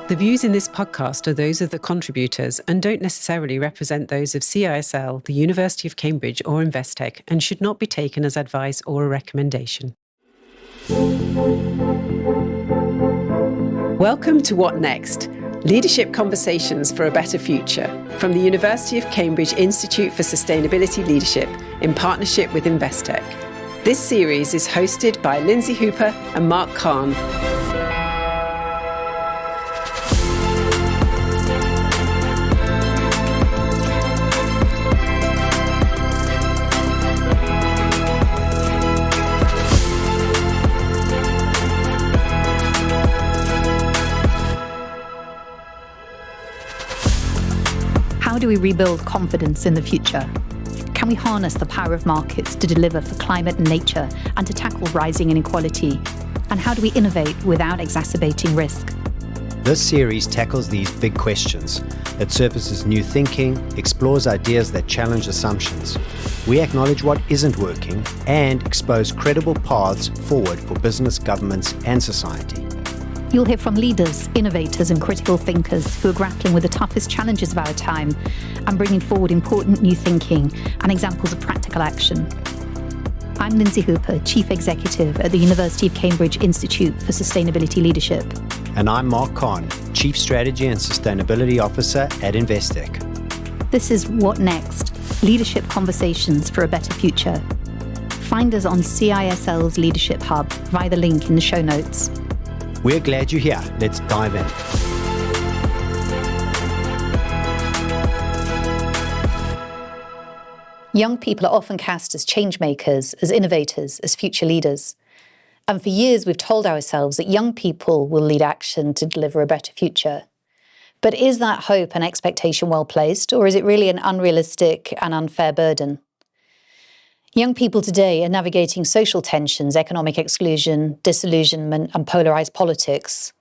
The views in this podcast are those of the contributors and don't necessarily represent those of CISL, the University of Cambridge or Investec, and should not be taken as advice or a recommendation. Welcome to What Next? Leadership Conversations for a Better Future from the University of Cambridge Institute for Sustainability Leadership in partnership with Investec. This series is hosted by Lindsay Hooper and Marc Kahn. How do we rebuild confidence in the future? Can we harness the power of markets to deliver for climate and nature and to tackle rising inequality? And how do we innovate without exacerbating risk? This series tackles these big questions. It surfaces new thinking, explores ideas that challenge assumptions. We acknowledge what isn't working and expose credible paths forward for business, governments, and society. You'll hear from leaders, innovators, and critical thinkers who are grappling with the toughest challenges of our time and bringing forward important new thinking and examples of practical action. I'm Lindsay Hooper, Chief Executive at the University of Cambridge Institute for Sustainability Leadership. And I'm Marc Kahn, Chief Strategy and Sustainability Officer at Investec. This is What Next? Leadership Conversations for a Better Future. Find us on CISL's Leadership Hub via the link in the show notes. We're glad you're here. Let's dive in. Young people are often cast as change makers, as innovators, as future leaders. And for years, we've told ourselves that young people will lead action to deliver a better future. But is that hope and expectation well placed, or is it really an unrealistic and unfair burden? Young people today are navigating social tensions, economic exclusion, disillusionment, and polarised politics.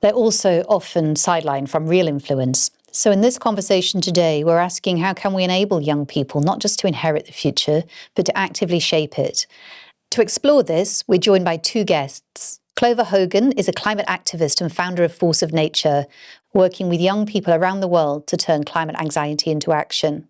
They're also often sidelined from real influence. So in this conversation today, we're asking how can we enable young people not just to inherit the future, but to actively shape it? To explore this, we're joined by two guests. Clover Hogan is a climate activist and founder of Force of Nature, working with young people around the world to turn climate anxiety into action.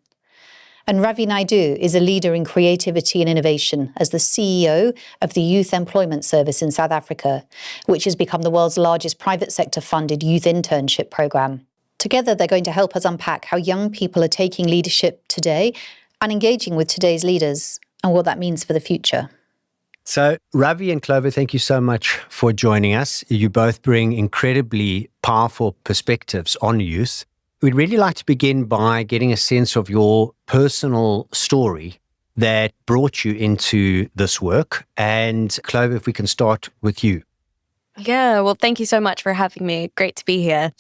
And Ravi Naidoo is a leader in creativity and innovation as the CEO of the Youth Employment Service in South Africa, which has become the world's largest private sector funded youth internship program. Together, they're going to help us unpack how young people are taking leadership today and engaging with today's leaders and what that means for the future. So, Ravi and Clover, thank you so much for joining us. You both bring incredibly powerful perspectives on youth. We'd really like to begin by getting a sense of your personal story that brought you into this work. And Clover, if we can start with you. Yeah, well, thank you so much for having me. Great to be here.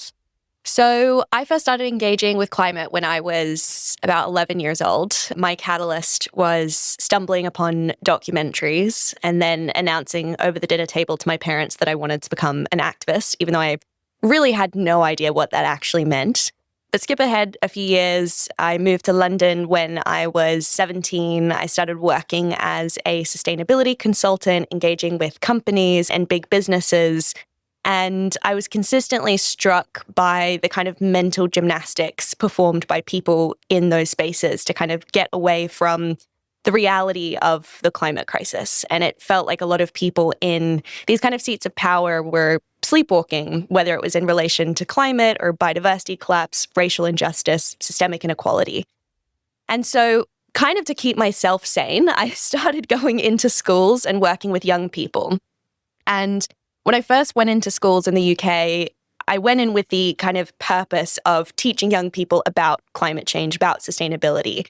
So I first started engaging with climate when I was about 11 years old. My catalyst was stumbling upon documentaries and then announcing over the dinner table to my parents that I wanted to become an activist, even though I really had no idea what that actually meant. But skip ahead a few years, I moved to London when I was 17. I started working as a sustainability consultant, engaging with companies and big businesses. And I was consistently struck by the kind of mental gymnastics performed by people in those spaces to kind of get away from the reality of the climate crisis. And it felt like a lot of people in these kind of seats of power were sleepwalking, whether it was in relation to climate or biodiversity collapse, racial injustice, systemic inequality. And so kind of to keep myself sane, I started going into schools and working with young people. And when I first went into schools in the UK, I went in with the kind of purpose of teaching young people about climate change, about sustainability.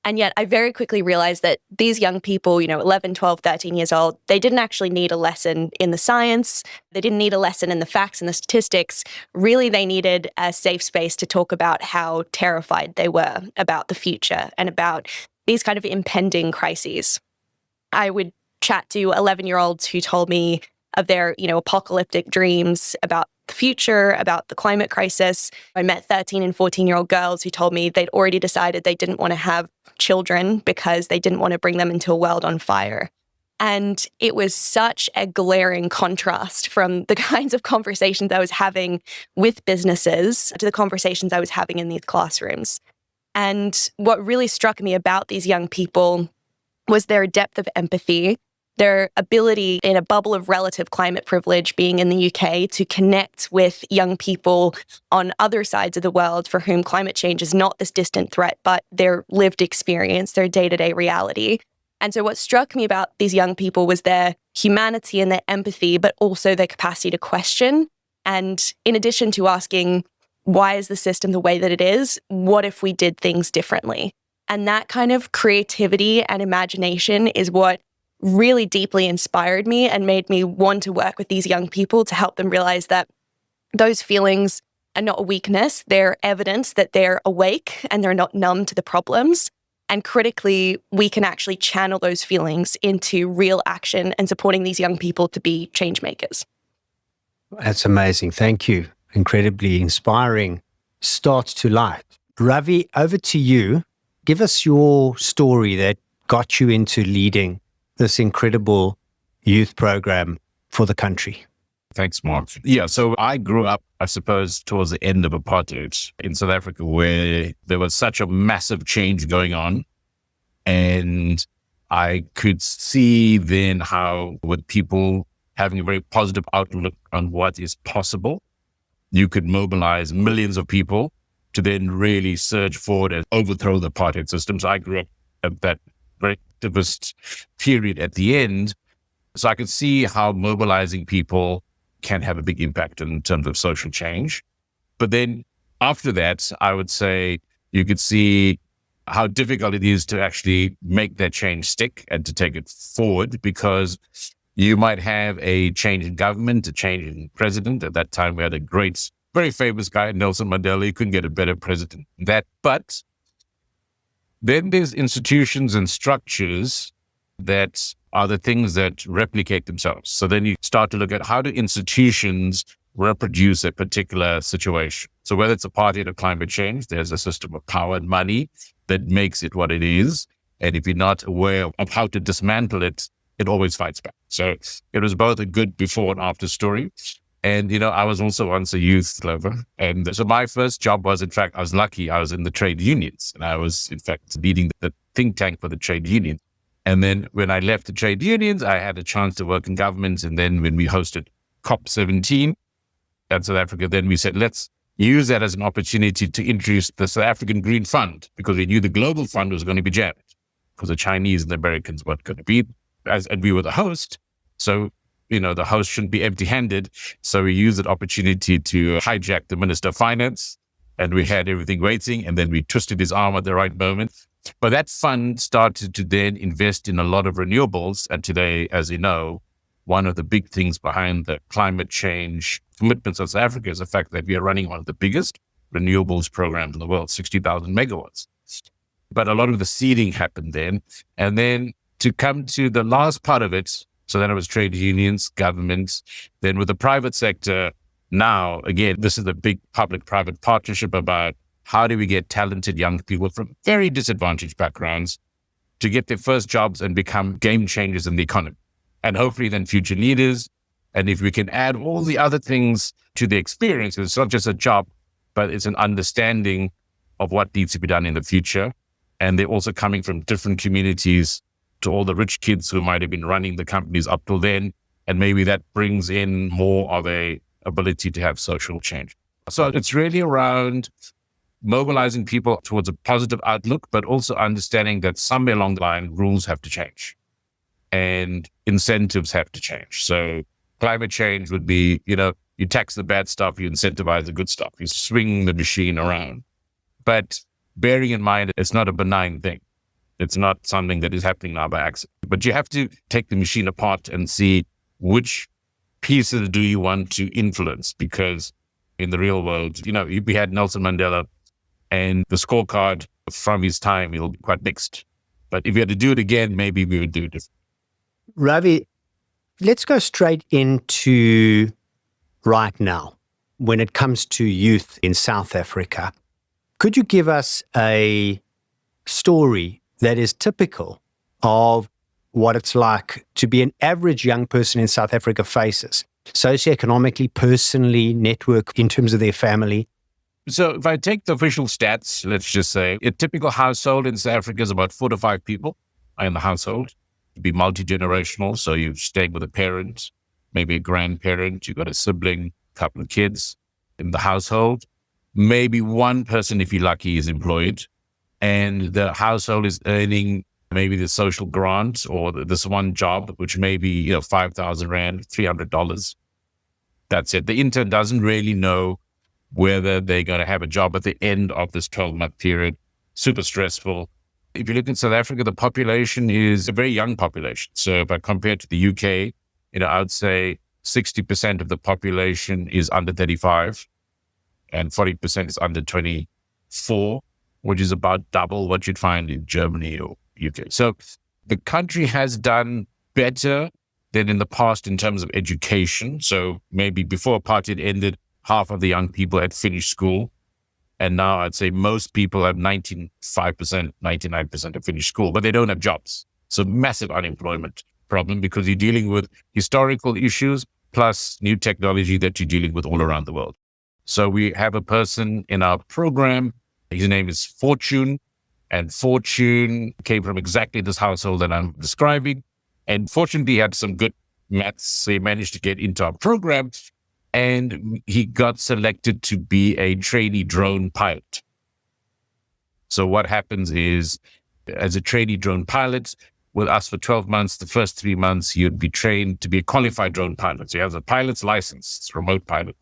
And yet I very quickly realized that these young people, 11, 12, 13 years old, they didn't actually need a lesson in the science. They didn't need a lesson in the facts and the statistics. Really, they needed a safe space to talk about how terrified they were about the future and about these kind of impending crises. I would chat to 11-year-olds who told me of their, apocalyptic dreams about the future, about the climate crisis. I met 13 and 14-year-old girls who told me they'd already decided they didn't want to have children because they didn't want to bring them into a world on fire. And it was such a glaring contrast from the kinds of conversations I was having with businesses to the conversations I was having in these classrooms. And what really struck me about these young people was their depth of empathy, their ability in a bubble of relative climate privilege, being in the UK, to connect with young people on other sides of the world for whom climate change is not this distant threat, but their lived experience, their day-to-day reality. And so what struck me about these young people was their humanity and their empathy, but also their capacity to question. And in addition to asking, why is the system the way that it is? What if we did things differently? And that kind of creativity and imagination is what really deeply inspired me and made me want to work with these young people to help them realize that those feelings are not a weakness. They're evidence that they're awake and they're not numb to the problems. And critically, we can actually channel those feelings into real action and supporting these young people to be change makers. That's amazing. Thank you. Incredibly inspiring start to life. Ravi, over to you. Give us your story that got you into leading this incredible youth program for the country. Thanks, Marc. Yeah, so I grew up, I suppose, towards the end of apartheid in South Africa, where there was such a massive change going on. And I could see then how, with people having a very positive outlook on what is possible, you could mobilize millions of people to then really surge forward and overthrow the apartheid system. So I grew up at that very activist period at the end. So I could see how mobilizing people can have a big impact in terms of social change. But then after that, I would say you could see how difficult it is to actually make that change stick and to take it forward, because you might have a change in government, a change in president. At that time, we had a great, very famous guy, Nelson Mandela. You couldn't get a better president than that. But then there's institutions and structures that are the things that replicate themselves. So then you start to look at how do institutions reproduce a particular situation. So whether it's apartheid or climate change, there's a system of power and money that makes it what it is. And if you're not aware of how to dismantle it, it always fights back. So it was both a good before and after story. And, I was also once a youth, Clover. And so my first job was, in fact, I was lucky. I was in the trade unions. And I was, in fact, leading the think tank for the trade unions. And then when I left the trade unions, I had a chance to work in government. And then when we hosted COP17 at South Africa, then we said, let's use that as an opportunity to introduce the South African Green Fund, because we knew the global fund was going to be jammed because the Chinese and the Americans weren't going to be, and we were the host. So, the host shouldn't be empty-handed. So we used that opportunity to hijack the Minister of Finance, and we had everything waiting, and then we twisted his arm at the right moment. But that fund started to then invest in a lot of renewables. And today, as you know, one of the big things behind the climate change commitments of South Africa is the fact that we are running one of the biggest renewables programs in the world, 60,000 megawatts. But a lot of the seeding happened then. And then to come to the last part of it, so then it was trade unions, governments, then with the private sector. Now, again, this is a big public-private partnership about how do we get talented young people from very disadvantaged backgrounds to get their first jobs and become game changers in the economy, and hopefully then future leaders. And if we can add all the other things to the experience, it's not just a job, but it's an understanding of what needs to be done in the future. And they're also coming from different communities to all the rich kids who might have been running the companies up till then. And maybe that brings in more of a ability to have social change. So it's really around mobilizing people towards a positive outlook, but also understanding that somewhere along the line, rules have to change and incentives have to change. So climate change would be, you tax the bad stuff, you incentivize the good stuff, you swing the machine around. But bearing in mind, it's not a benign thing. It's not something that is happening now by accident. But you have to take the machine apart and see which pieces do you want to influence, because in the real world, we had Nelson Mandela, and the scorecard from his time, it'll be quite mixed. But if we had to do it again, maybe we would do it different. Ravi, let's go straight into right now. When it comes to youth in South Africa, could you give us a story that is typical of what it's like to be an average young person in South Africa faces, socioeconomically, personally, network in terms of their family? So if I take the official stats, let's just say a typical household in South Africa is about 4 to 5 people in the household. It'd be multi-generational. So you're staying with a parent, maybe a grandparent, you've got a sibling, a couple of kids in the household. Maybe one person, if you're lucky, is employed, and the household is earning maybe the social grant or this one job, which may be 5,000 Rand, $300. That's it. The intern doesn't really know whether they're going to have a job at the end of this 12-month period. Super stressful. If you look in South Africa, the population is a very young population. So if I compare to the UK, I would say 60% of the population is under 35 and 40% is under 24, which is about double what you'd find in Germany or UK. So the country has done better than in the past in terms of education. So maybe before apartheid ended, half of the young people had finished school. And now I'd say most people have 95%, 99% have finished school, but they don't have jobs. So massive unemployment problem because you're dealing with historical issues plus new technology that you're dealing with all around the world. So we have a person in our program, his name is Fortune, and Fortune came from exactly this household that I'm describing. And fortunately, he had some good maths, so he managed to get into our program, and he got selected to be a trainee drone pilot. So what happens is, as a trainee drone pilot, with us for 12 months, the first 3 months, you'd be trained to be a qualified drone pilot. So you have a pilot's license, it's a remote pilot,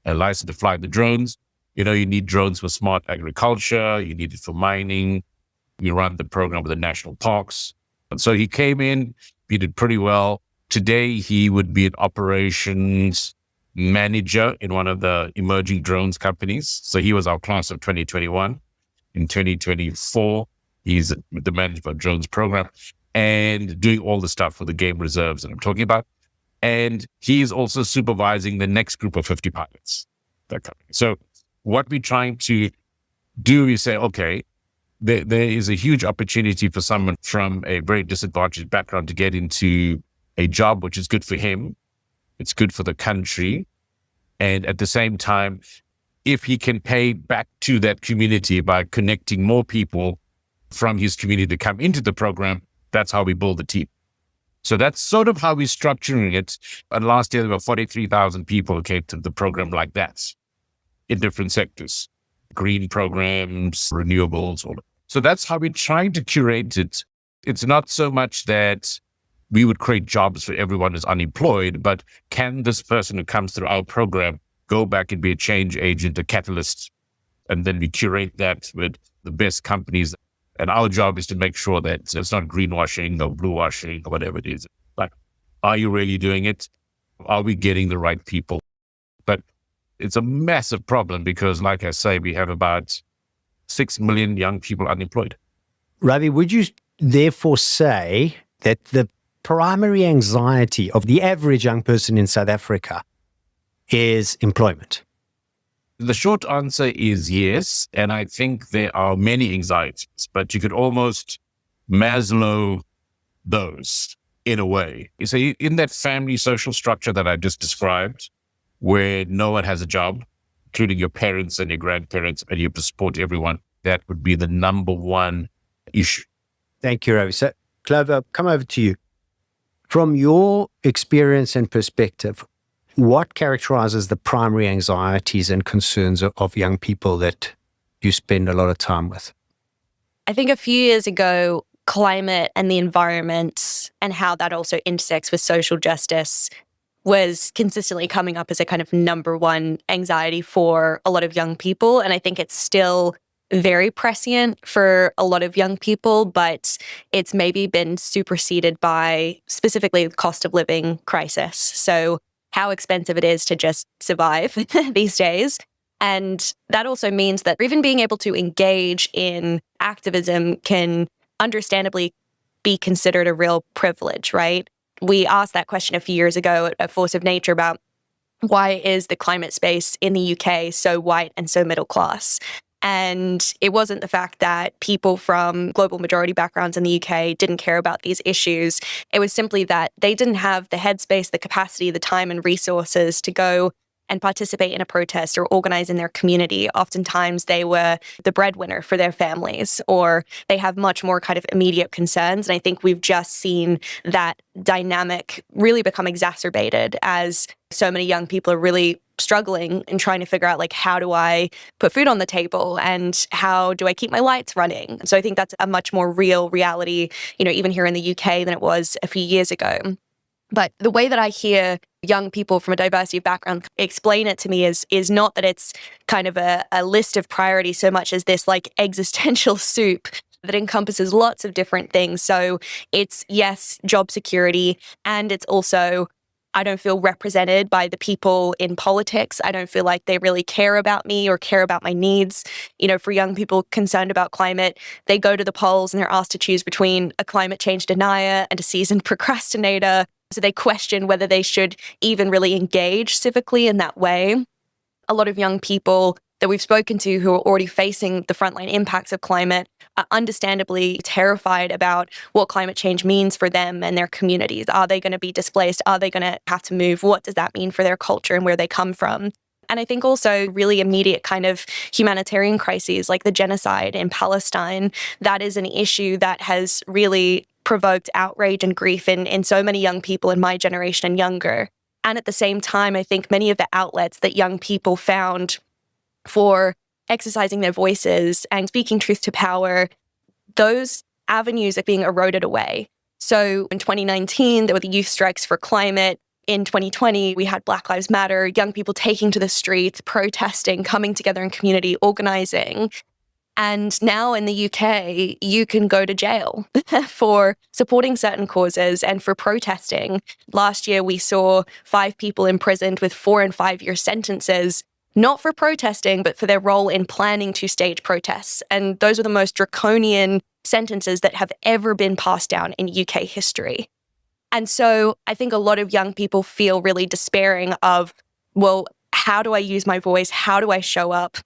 a license to fly the drones. You need drones for smart agriculture, you need it for mining. We run the program with the national parks. And so he came in, he did pretty well. Today, he would be an operations manager in one of the emerging drones companies. So he was our class of 2021. In 2024, he's the manager of drones program and doing all the stuff for the game reserves that I'm talking about. And he's also supervising the next group of 50 pilots. That company. So what we're trying to do is say, okay, there is a huge opportunity for someone from a very disadvantaged background to get into a job which is good for him. It's good for the country. And at the same time, if he can pay back to that community by connecting more people from his community to come into the program, that's how we build the team. So that's sort of how we're structuring it. And last year, there were 43,000 people who came to the program like that in different sectors, green programs, renewables, all that. So that's how we're trying to curate it. It's not so much that we would create jobs for everyone who's unemployed, but can this person who comes through our program go back and be a change agent, a catalyst? And then we curate that with the best companies. And our job is to make sure that it's not greenwashing or blue washing or whatever it is. Like, are you really doing it? Are we getting the right people? But it's a massive problem because, like I say, we have about 6 million young people unemployed. Ravi, would you therefore say that the primary anxiety of the average young person in South Africa is employment? The short answer is yes. And I think there are many anxieties, but you could almost Maslow those in a way. You see, in that family social structure that I just described, where no one has a job, including your parents and your grandparents, and you have to support everyone, that would be the number one issue. Thank you, Ravi. So, Clover, come over to you. From your experience and perspective, what characterizes the primary anxieties and concerns of young people that you spend a lot of time with? I think a few years ago, climate and the environment and how that also intersects with social justice was consistently coming up as a kind of number one anxiety for a lot of young people. And I think it's still very prescient for a lot of young people, but it's maybe been superseded by specifically the cost of living crisis. So how expensive it is to just survive these days. And that also means that even being able to engage in activism can understandably be considered a real privilege, right? We asked that question a few years ago at Force of Nature about why is the climate space in the UK so white and so middle class? And it wasn't the fact that people from global majority backgrounds in the UK didn't care about these issues. It was simply that they didn't have the headspace, the capacity, the time and resources to go and participate in a protest or organize in their community. Oftentimes they were the breadwinner for their families, or they have much more kind of immediate concerns. And I think we've just seen that dynamic really become exacerbated as so many young people are really struggling and trying to figure out, like, how do I put food on the table and how do I keep my lights running? So I think that's a much more real reality, even here in the UK than it was a few years ago. But the way that I hear young people from a diversity of background explain it to me is not that it's kind of a list of priorities so much as this like existential soup that encompasses lots of different things. So it's, yes, job security, and it's also, I don't feel represented by the people in politics. I don't feel like they really care about me or care about my needs. For young people concerned about climate, they go to the polls and they're asked to choose between a climate change denier and a seasoned procrastinator. So they question whether they should even really engage civically in that way. A lot of young people that we've spoken to who are already facing the frontline impacts of climate are understandably terrified about what climate change means for them and their communities. Are they going to be displaced? Are they going to have to move? What does that mean for their culture and where they come from? And I think also really immediate kind of humanitarian crises like the genocide in Palestine, that is an issue that has really provoked outrage and grief in so many young people in my generation and younger. And at the same time, I think many of the outlets that young people found for exercising their voices and speaking truth to power, those avenues are being eroded away. So in 2019, there were the youth strikes for climate. In 2020, we had Black Lives Matter, young people taking to the streets, protesting, coming together in community, organizing. And now in the UK, you can go to jail for supporting certain causes and for protesting. Last year, we saw 5 people imprisoned with 4 and 5 year sentences, not for protesting, but for their role in planning to stage protests. And those are the most draconian sentences that have ever been passed down in UK history. And so I think a lot of young people feel really despairing of, well, how do I use my voice? How do I show up?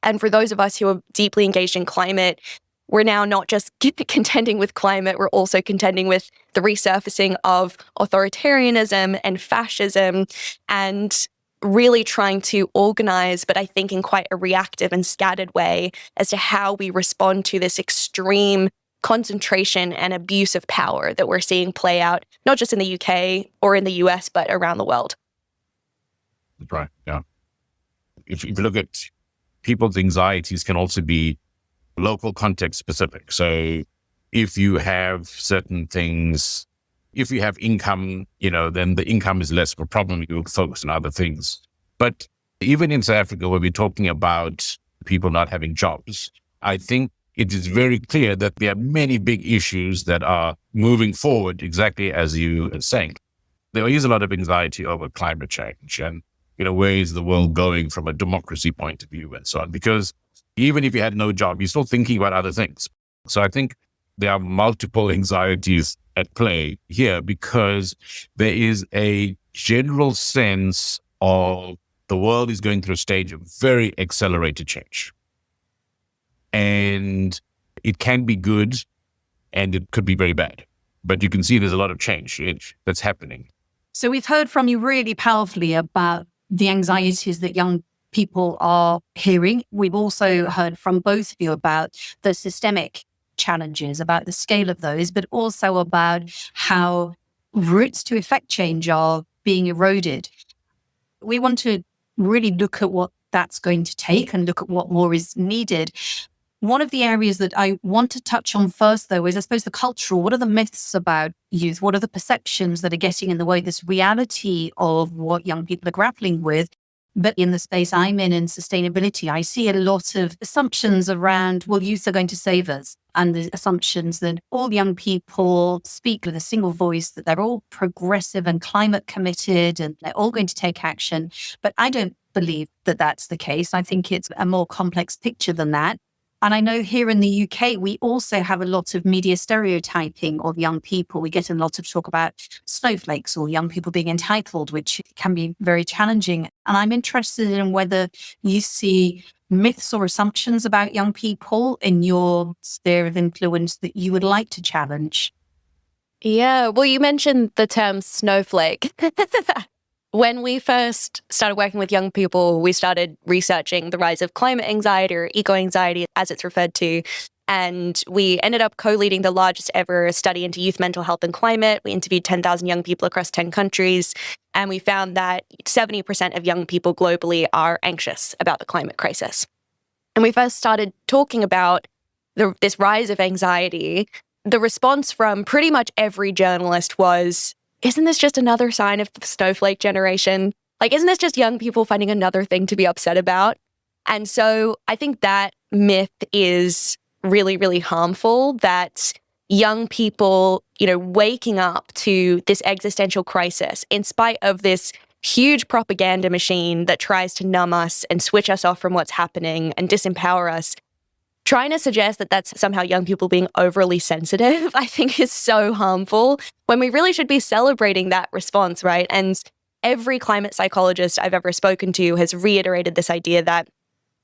And for those of us who are deeply engaged in climate, we're now not just contending with climate, we're also contending with the resurfacing of authoritarianism and fascism and really trying to organize, but I think in quite a reactive and scattered way, as to how we respond to this extreme concentration and abuse of power that we're seeing play out, not just in the UK or in the US, but around the world. That's right, yeah. If you look at people's anxieties can also be local context specific. So if you have certain things, if you have income, then the income is less of a problem. You focus on other things. But even in South Africa, where we're talking about people not having jobs, I think it is very clear that there are many big issues that are moving forward, exactly as you are saying. There is a lot of anxiety over climate change and where is the world going from a democracy point of view and so on? Because even if you had no job, you're still thinking about other things. So I think there are multiple anxieties at play here because there is a general sense of the world is going through a stage of very accelerated change. And it can be good and it could be very bad. But you can see there's a lot of change that's happening. So we've heard from you really powerfully about the anxieties that young people are hearing. We've also heard from both of you about the systemic challenges, about the scale of those, but also about how routes to effect change are being eroded. We want to really look at what that's going to take and look at what more is needed. One of the areas that I want to touch on first, though, is I suppose the cultural. What are the myths about youth? What are the perceptions that are getting in the way, this reality of what young people are grappling with? But in the space I'm in sustainability, I see a lot of assumptions around, well, youth are going to save us. And the assumptions that all young people speak with a single voice, that they're all progressive and climate committed and they're all going to take action. But I don't believe that that's the case. I think it's a more complex picture than that. And I know here in the UK, we also have a lot of media stereotyping of young people. We get a lot of talk about snowflakes or young people being entitled, which can be very challenging. And I'm interested in whether you see myths or assumptions about young people in your sphere of influence that you would like to challenge? Yeah, well, you mentioned the term snowflake. When we first started working with young people, we started researching the rise of climate anxiety or eco-anxiety, as it's referred to. And we ended up co-leading the largest ever study into youth mental health and climate. We interviewed 10,000 young people across 10 countries. And we found that 70% of young people globally are anxious about the climate crisis. And we first started talking about this rise of anxiety. The response from pretty much every journalist was, isn't this just another sign of the snowflake generation? Like, isn't this just young people finding another thing to be upset about? And so I think that myth is really, really harmful, that young people, waking up to this existential crisis in spite of this huge propaganda machine that tries to numb us and switch us off from what's happening and disempower us. Trying to suggest that that's somehow young people being overly sensitive, I think is so harmful when we really should be celebrating that response, right? And every climate psychologist I've ever spoken to has reiterated this idea that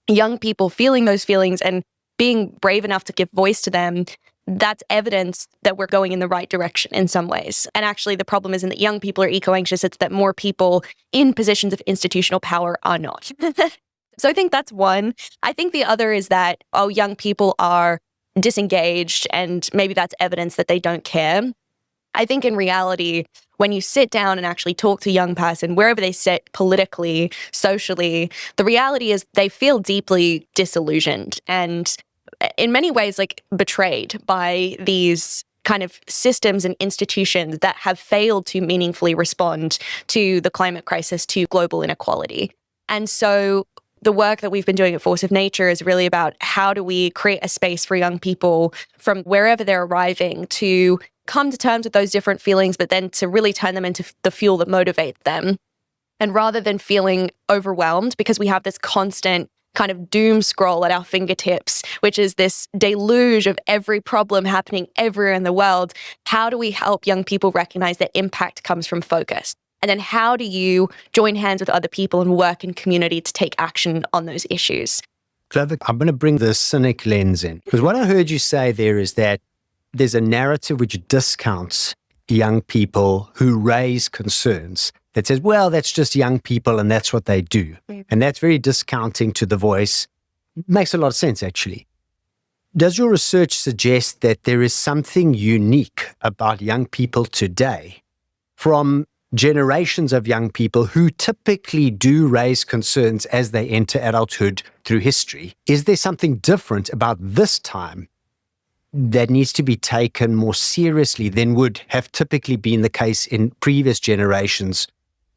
young people feeling those feelings and being brave enough to give voice to them, that's evidence that we're going in the right direction in some ways. And actually, the problem isn't that young people are eco-anxious, it's that more people in positions of institutional power are not. So I think that's one. I think the other is that, young people are disengaged, and maybe that's evidence that they don't care. I think in reality, when you sit down and actually talk to a young person, wherever they sit politically, socially, the reality is they feel deeply disillusioned and in many ways like betrayed by these kind of systems and institutions that have failed to meaningfully respond to the climate crisis, to global inequality. And so the work that we've been doing at Force of Nature is really about how do we create a space for young people from wherever they're arriving to come to terms with those different feelings, but then to really turn them into the fuel that motivates them. And rather than feeling overwhelmed, because we have this constant kind of doom scroll at our fingertips, which is this deluge of every problem happening everywhere in the world, how do we help young people recognize that impact comes from focus? And then how do you join hands with other people and work in community to take action on those issues? Clover, I'm going to bring the cynic lens in. Because what I heard you say there is that there's a narrative which discounts young people who raise concerns that says, well, that's just young people and that's what they do. And that's very discounting to the voice. Makes a lot of sense, actually. Does your research suggest that there is something unique about young people today from generations of young people who typically do raise concerns as they enter adulthood through history? Is there something different about this time that needs to be taken more seriously than would have typically been the case in previous generations,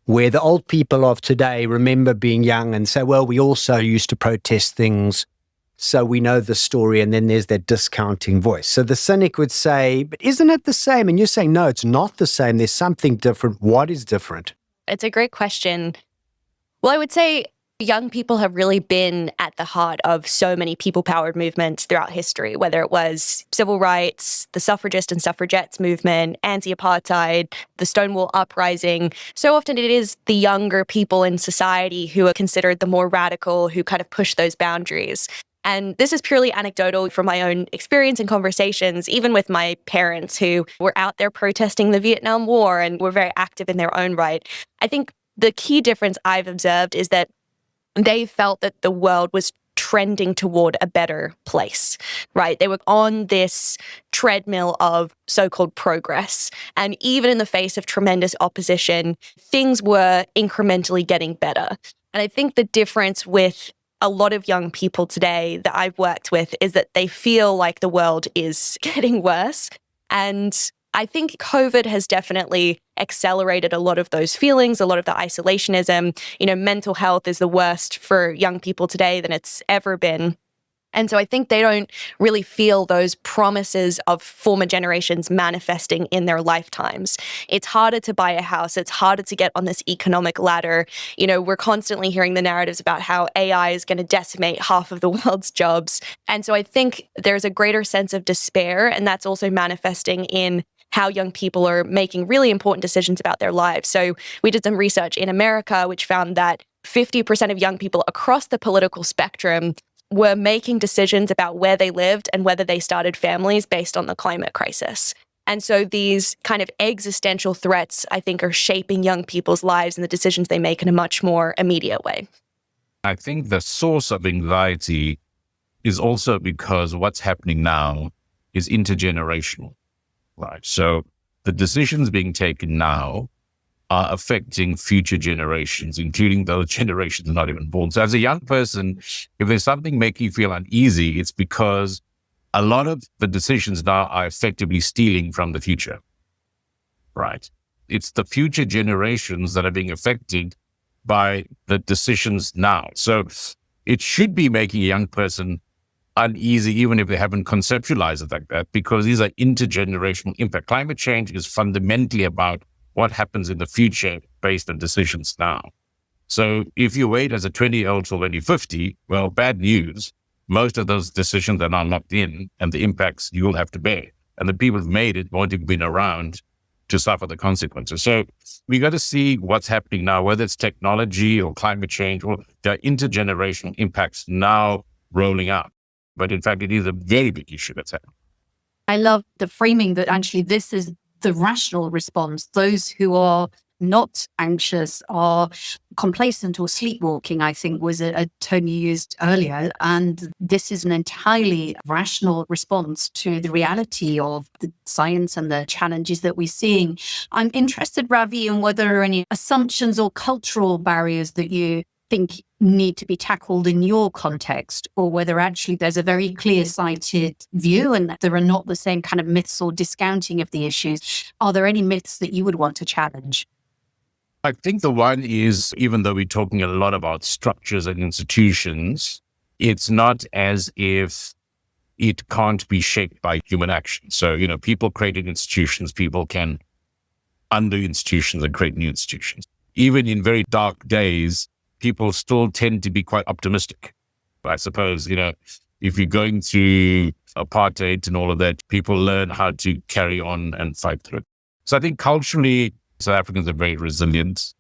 where the old people of today remember being young and say, well, we also used to protest things, so we know the story, and then there's that discounting voice. So the cynic would say, but isn't it the same? And you're saying, no, it's not the same. There's something different. What is different? It's a great question. Well, I would say young people have really been at the heart of so many people-powered movements throughout history, whether it was civil rights, the suffragist and suffragettes movement, anti-apartheid, the Stonewall Uprising. So often it is the younger people in society who are considered the more radical, who kind of push those boundaries. And this is purely anecdotal from my own experience and conversations, even with my parents who were out there protesting the Vietnam War and were very active in their own right. I think the key difference I've observed is that they felt that the world was trending toward a better place, right? They were on this treadmill of so-called progress. And even in the face of tremendous opposition, things were incrementally getting better. And I think the difference with a lot of young people today that I've worked with is that they feel like the world is getting worse. And I think COVID has definitely accelerated a lot of those feelings, a lot of the isolationism. Mental health is the worst for young people today than it's ever been. And so I think they don't really feel those promises of former generations manifesting in their lifetimes. It's harder to buy a house. It's harder to get on this economic ladder. We're constantly hearing the narratives about how AI is going to decimate half of the world's jobs. And so I think there's a greater sense of despair, and that's also manifesting in how young people are making really important decisions about their lives. So we did some research in America, which found that 50% of young people across the political spectrum were making decisions about where they lived and whether they started families based on the climate crisis. And so these kind of existential threats, I think, are shaping young people's lives and the decisions they make in a much more immediate way. I think the source of anxiety is also because what's happening now is intergenerational, right? So the decisions being taken now are affecting future generations, including those generations not even born. So as a young person, if there's something making you feel uneasy, it's because a lot of the decisions now are effectively stealing from the future, right? It's the future generations that are being affected by the decisions now. So it should be making a young person uneasy, even if they haven't conceptualized it like that, because these are intergenerational impact. Climate change is fundamentally about what happens in the future based on decisions now. So if you wait as a 20-year-old till when you're 50, well, bad news. Most of those decisions are now locked in, and the impacts you'll have to bear. And the people who've made it won't have been around to suffer the consequences. So we got to see what's happening now, whether it's technology or climate change, or there are intergenerational impacts now rolling out. But in fact, it is a very big issue that's happening. I love the framing that actually this is the rational response. Those who are not anxious are complacent or sleepwalking, I think was a term you used earlier. And this is an entirely rational response to the reality of the science and the challenges that we're seeing. I'm interested, Ravi, in whether there are any assumptions or cultural barriers that you think need to be tackled in your context, or whether actually there's a very clear-sighted view and there are not the same kind of myths or discounting of the issues. Are there any myths that you would want to challenge? I think the one is, even though we're talking a lot about structures and institutions, it's not as if it can't be shaped by human action. So, people creating institutions, people can undo institutions and create new institutions. Even in very dark days, people still tend to be quite optimistic. I suppose, if you're going through apartheid and all of that, people learn how to carry on and fight through it. So I think culturally, South Africans are very resilient.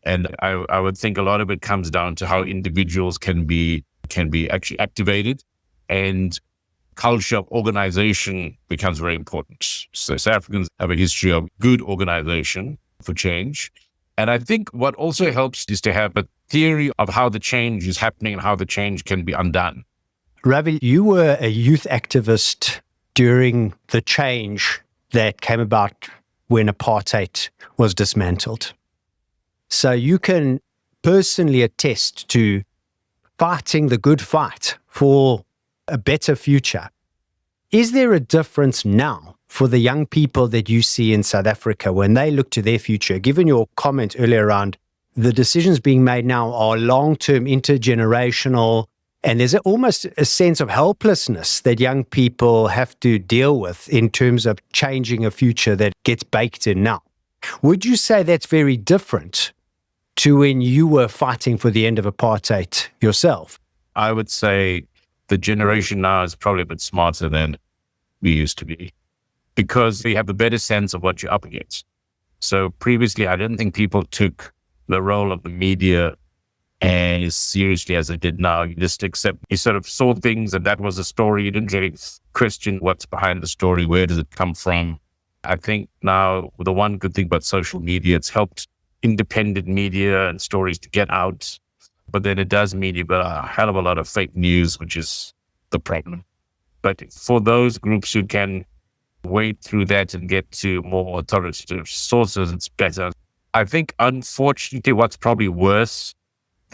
And I would think a lot of it comes down to how individuals can be actually activated, and culture of organization becomes very important. So South Africans have a history of good organization for change. And I think what also helps is to have a theory of how the change is happening and how the change can be undone. Ravi, you were a youth activist during the change that came about when apartheid was dismantled. So you can personally attest to fighting the good fight for a better future. Is there a difference now for the young people that you see in South Africa when they look to their future? Given your comment earlier around the decisions being made now are long-term, intergenerational, and there's almost a sense of helplessness that young people have to deal with in terms of changing a future that gets baked in now. Would you say that's very different to when you were fighting for the end of apartheid yourself? I would say the generation now is probably a bit smarter than we used to be, because we have a better sense of what you're up against. So previously, I didn't think people took the role of the media as seriously as they did now. You just accept, you sort of saw things and that was a story. You didn't really question what's behind the story. Where does it come from? I think now the one good thing about social media, it's helped independent media and stories to get out. But then it does mean you've got a hell of a lot of fake news, which is the problem. But for those groups who can wade through that and get to more authoritative sources, it's better. I think, unfortunately, what's probably worse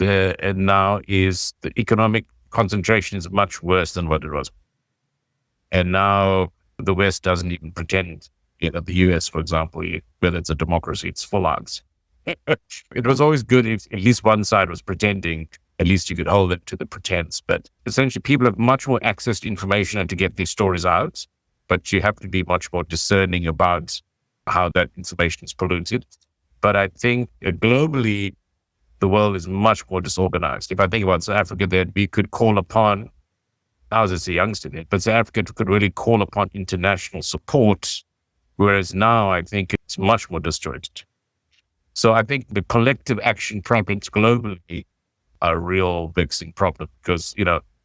and now is the economic concentration is much worse than what it was. And now the West doesn't even pretend. The US, for example, whether it's a democracy, it's full odds. It was always good if at least one side was pretending. At least you could hold it to the pretense. But essentially, people have much more access to information and to get these stories out. But you have to be much more discerning about how that information is polluted. But I think globally, the world is much more disorganized. If I think about South Africa, that we could call upon, I was just a youngster then, but South Africa could really call upon international support, whereas now I think it's much more disjointed. So I think the collective action problems globally a real vexing problem because,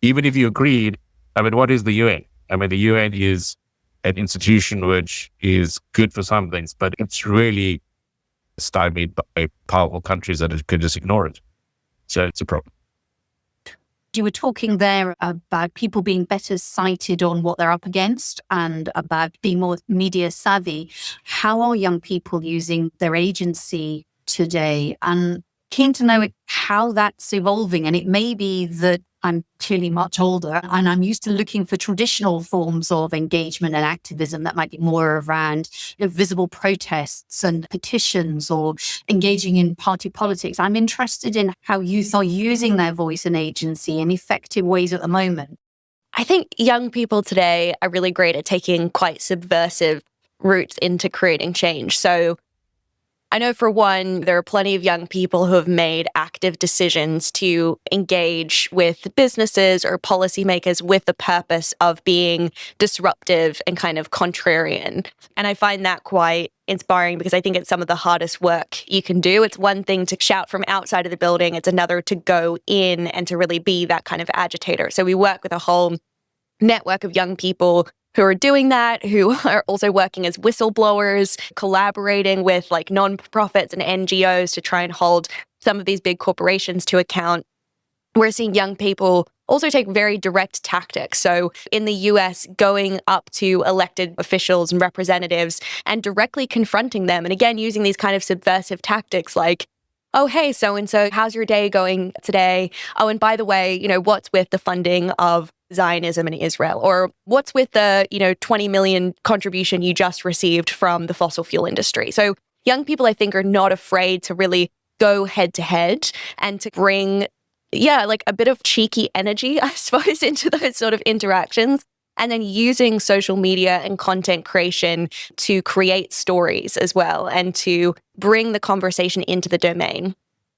even if you agreed, what is the UN? The UN is an institution which is good for some things, but it's really stymied by powerful countries that could just ignore it. So it's a problem. You were talking there about people being better sighted on what they're up against and about being more media savvy. How are young people using their agency today? And keen to know how that's evolving. And it may be that I'm clearly much older and I'm used to looking for traditional forms of engagement and activism that might be more around visible protests and petitions or engaging in party politics. I'm interested in how youth are using their voice and agency in effective ways at the moment. I think young people today are really great at taking quite subversive routes into creating change. So I know for one, there are plenty of young people who have made active decisions to engage with businesses or policymakers with the purpose of being disruptive and kind of contrarian. And I find that quite inspiring because I think it's some of the hardest work you can do. It's one thing to shout from outside of the building. It's another to go in and to really be that kind of agitator. So we work with a whole network of young people who are doing that, who are also working as whistleblowers, collaborating with like nonprofits and NGOs to try and hold some of these big corporations to account. We're seeing young people also take very direct tactics. So in the US, going up to elected officials and representatives and directly confronting them. And again, using these kind of subversive tactics like, oh, hey, so-and-so, how's your day going today? Oh, and by the way, what's with the funding of Zionism in Israel? Or what's with the, 20 million contribution you just received from the fossil fuel industry? So young people, I think, are not afraid to really go head to head and to bring, like a bit of cheeky energy, I suppose, into those sort of interactions. And then using social media and content creation to create stories as well and to bring the conversation into the domain.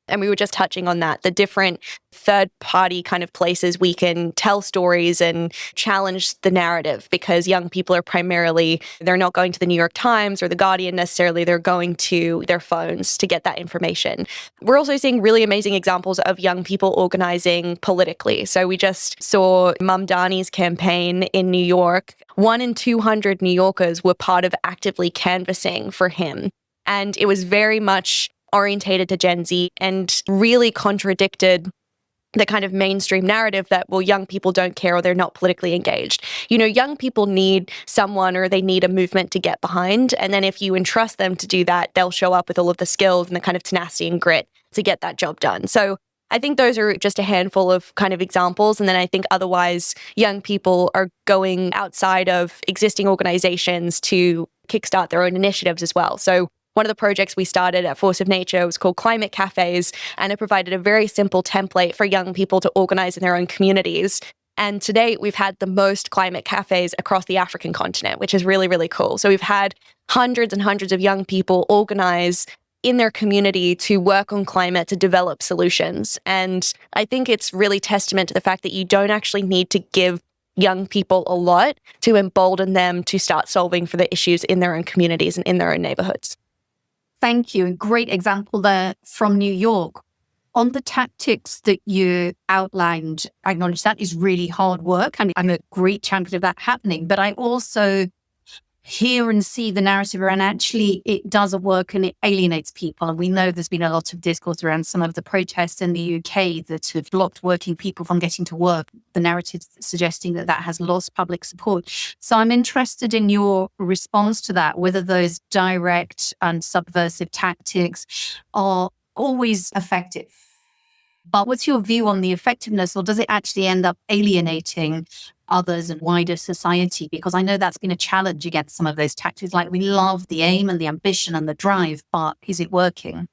And we were just touching on that, the different third-party kind of places we can tell stories and challenge the narrative because young people are they're not going to the New York Times or the Guardian necessarily, they're going to their phones to get that information. We're also seeing really amazing examples of young people organizing politically. So we just saw Mamdani's campaign in New York. 1 in 200 New Yorkers were part of actively canvassing for him. And it was very much orientated to Gen Z and really contradicted the kind of mainstream narrative that, well, young people don't care or they're not politically engaged. Young people need someone or they need a movement to get behind. And then if you entrust them to do that, they'll show up with all of the skills and the kind of tenacity and grit to get that job done. So I think those are just a handful of kind of examples. And then I think otherwise young people are going outside of existing organizations to kickstart their own initiatives as well. So one of the projects we started at Force of Nature was called Climate Cafes, and it provided a very simple template for young people to organize in their own communities. And to date, we've had the most climate cafes across the African continent, which is really, really cool. So we've had hundreds and hundreds of young people organize in their community to work on climate, to develop solutions. And I think it's really testament to the fact that you don't actually need to give young people a lot to embolden them to start solving for the issues in their own communities and in their own neighborhoods. Thank you. A great example there from New York. On the tactics that you outlined, I acknowledge that is really hard work. I'm a great champion of that happening, but I also hear and see the narrative around actually it doesn't work and it alienates people. And we know there's been a lot of discourse around some of the protests in the UK that have blocked working people from getting to work. The narrative suggesting that has lost public support. So I'm interested in your response to that, whether those direct and subversive tactics are always effective. But what's your view on the effectiveness, or does it actually end up alienating others and wider society? Because I know that's been a challenge against some of those tactics. Like, we love the aim and the ambition and the drive, but is it working?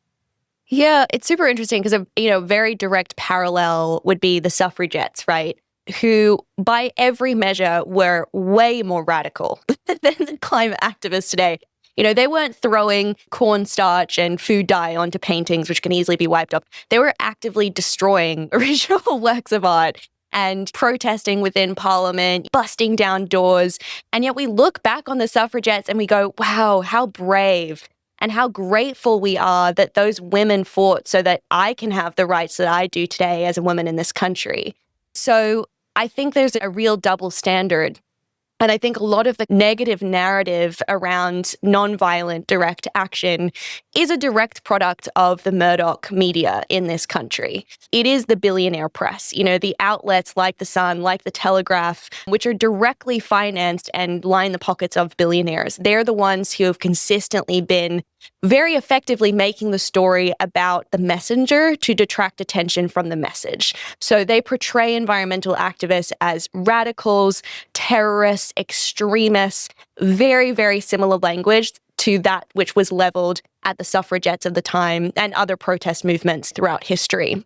Yeah, it's super interesting because a very direct parallel would be the suffragettes, right? Who, by every measure, were way more radical than the climate activists today. They weren't throwing cornstarch and food dye onto paintings, which can easily be wiped off. They were actively destroying original works of art and protesting within Parliament, busting down doors. And yet we look back on the suffragettes and we go, wow, how brave. and how grateful we are that those women fought so that I can have the rights that I do today as a woman in this country. So I think there's a real double standard. And I think a lot of the negative narrative around nonviolent direct action is a direct product of the Murdoch media in this country. It is the billionaire press, the outlets like The Sun, like The Telegraph, which are directly financed and line the pockets of billionaires. They're the ones who have consistently been very effectively making the story about the messenger to detract attention from the message. So they portray environmental activists as radicals, terrorists, extremists, very, very similar language to that which was leveled at the suffragettes of the time and other protest movements throughout history.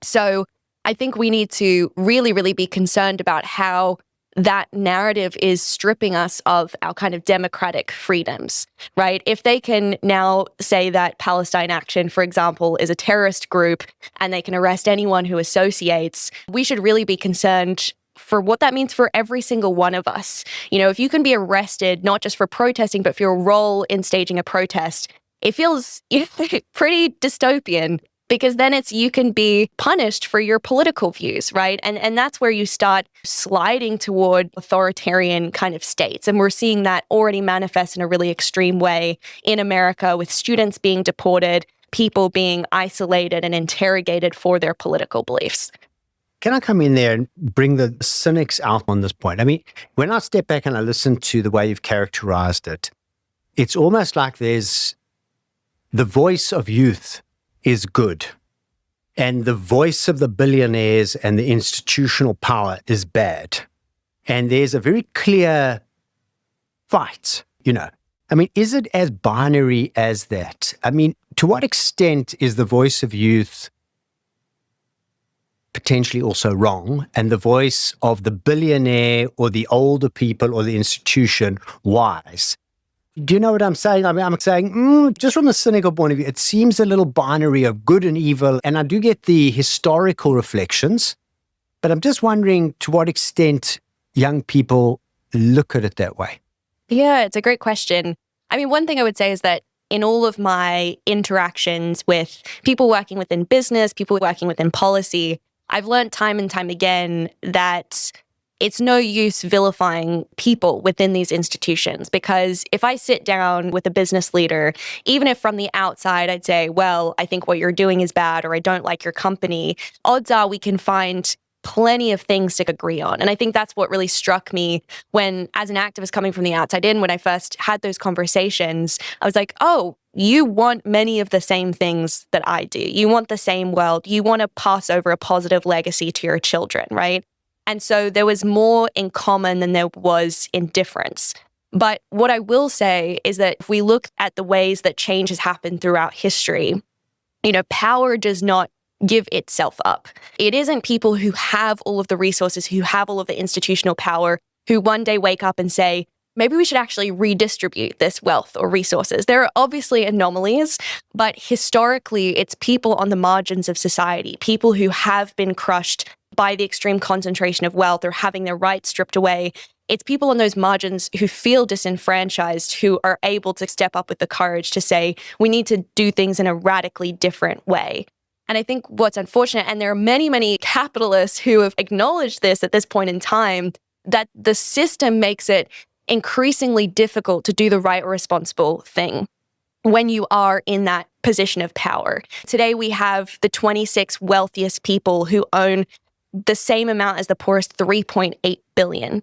So I think we need to really, really be concerned about how that narrative is stripping us of our kind of democratic freedoms, right? If they can now say that Palestine Action, for example, is a terrorist group and they can arrest anyone who associates, we should really be concerned for what that means for every single one of us. If you can be arrested, not just for protesting, but for your role in staging a protest, it feels pretty dystopian. Because then you can be punished for your political views, right? And that's where you start sliding toward authoritarian kind of states. And we're seeing that already manifest in a really extreme way in America, with students being deported, people being isolated and interrogated for their political beliefs. Can I come in there and bring the cynics out on this point? I mean, when I step back and I listen to the way you've characterized it, it's almost like there's the voice of youth is good, and the voice of the billionaires and the institutional power is bad. And there's a very clear fight, I mean, is it as binary as that? I mean, to what extent is the voice of youth potentially also wrong, and the voice of the billionaire or the older people or the institution wise? Do you know what I'm saying? I mean, I'm saying, just from a cynical point of view, it seems a little binary of good and evil. And I do get the historical reflections, but I'm just wondering to what extent young people look at it that way. Yeah, it's a great question. I mean, one thing I would say is that in all of my interactions with people working within business, people working within policy, I've learned time and time again that it's no use vilifying people within these institutions, because if I sit down with a business leader, even if from the outside I'd say, well, I think what you're doing is bad, or I don't like your company, odds are we can find plenty of things to agree on. And I think that's what really struck me when, as an activist coming from the outside in, when I first had those conversations, I was like, oh, you want many of the same things that I do. You want the same world. You want to pass over a positive legacy to your children, right? And so there was more in common than there was in difference. But what I will say is that if we look at the ways that change has happened throughout history, power does not give itself up. It isn't people who have all of the resources, who have all of the institutional power, who one day wake up and say, maybe we should actually redistribute this wealth or resources. There are obviously anomalies, but historically, it's people on the margins of society, people who have been crushed by the extreme concentration of wealth or having their rights stripped away. It's people on those margins who feel disenfranchised, who are able to step up with the courage to say, we need to do things in a radically different way. And I think what's unfortunate, and there are many, many capitalists who have acknowledged this at this point in time, that the system makes it increasingly difficult to do the right or responsible thing when you are in that position of power. Today, we have the 26 wealthiest people who own the same amount as the poorest 3.8 billion.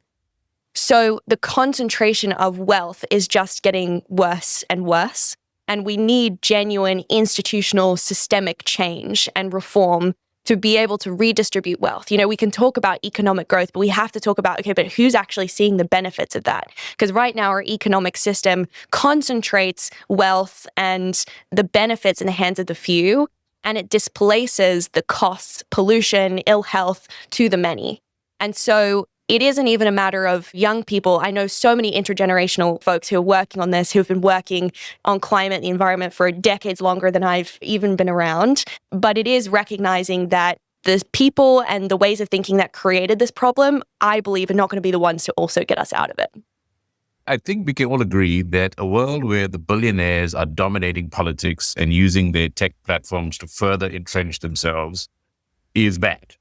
So the concentration of wealth is just getting worse and worse. And we need genuine institutional systemic change and reform to be able to redistribute wealth. We can talk about economic growth, but we have to talk about, okay, but who's actually seeing the benefits of that? Because right now our economic system concentrates wealth and the benefits in the hands of the few, and it displaces the costs, pollution, ill health to the many. And so it isn't even a matter of young people. I know so many intergenerational folks who are working on this, who've been working on climate and the environment for decades longer than I've even been around. But it is recognizing that the people and the ways of thinking that created this problem, I believe, are not going to be the ones to also get us out of it. I think we can all agree that a world where the billionaires are dominating politics and using their tech platforms to further entrench themselves is bad,